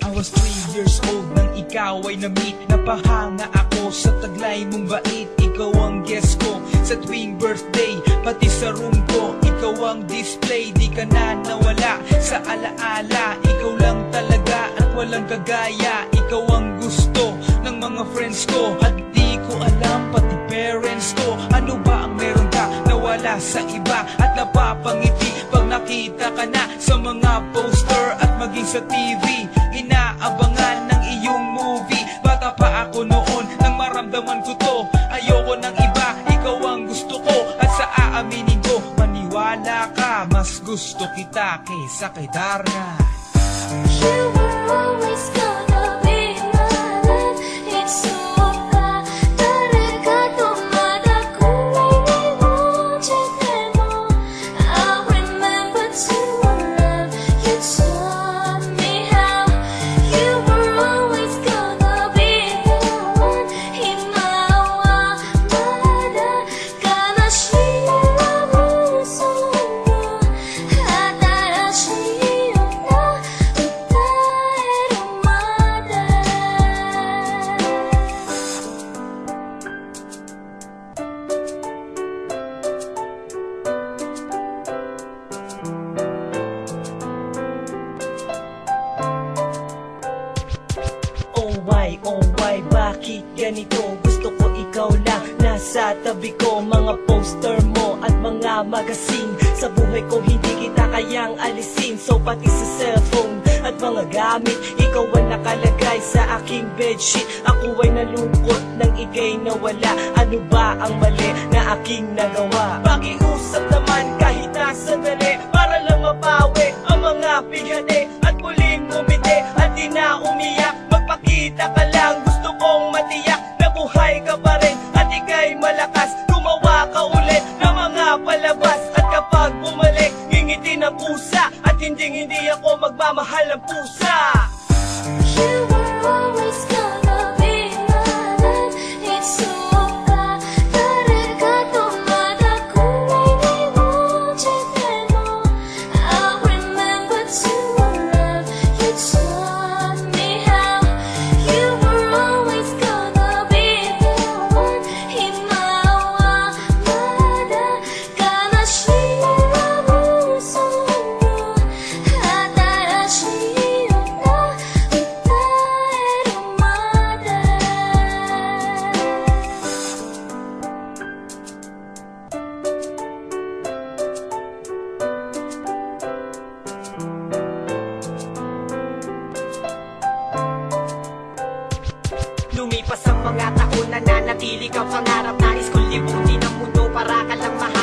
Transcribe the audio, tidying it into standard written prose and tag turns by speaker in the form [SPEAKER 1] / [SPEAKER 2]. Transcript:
[SPEAKER 1] I was 3 years old nang ikaw ay na-meet. Napahanga ako sa taglay mong bait. Ikaw ang guest ko sa tuwing birthday, pati sa room ko. Ikaw ang display, di ka na nawala sa alaala. Ikaw lang talaga at walang kagaya. Ikaw ang gusto ng mga friends ko, at di ko alam pati parents ko. Ano ba ang meron ka na wala sa iba, at napapangiti pag nakita ka na sa mga poster at maging sa TV. Inaabangan ng iyong movie. Bata pa ako noon nang maramdaman ko to. Ayoko ng iba, ikaw ang gusto ko. At sa aaminin ko, maniwala ka, mas gusto kita kaysa kay Darna.
[SPEAKER 2] You were always gonna be my love. It's so bad. 다르가도 마다 꿈이 이루어질 때도 I remember to love. You taught me how. You were always gonna be the one. 희망과 마다 가나시라고
[SPEAKER 3] Oh why, bakit ganito? Gusto ko ikaw lang nasa tabi ko. Mga poster mo at mga magazine, sa buhay ko hindi kita kayang alisin. So pati sa cellphone at mga gamit, ikaw ang nakalagay sa aking bedsheet. Ako ay nalungkot nang ika'y nawala. Ano ba ang mali na aking nagawa? Pakiusap naman kahit na sandali, para lang mapawi ang mga bighani at muling umiti at di na umiyak. Magpakita ka lang, gusto kong matiyak na buhay ka pa rin at ika'y malakas. Gumawa ka ulit ng mga palabas, at kapag bumalik, ngingiti ng pusa, at hindi ako magmamahal ng pusa.
[SPEAKER 2] You were always gonna be my love. It's so bad. 다르가도 마다 꿈이 이루어질 때도 I remember to love. You taught me how. You were always gonna be the one. 희망과 마다 가나시라고
[SPEAKER 3] Lumipas ang mga taon, nananatili ka pangarap. Nais kong libutin ang mundo para ka lang mahal.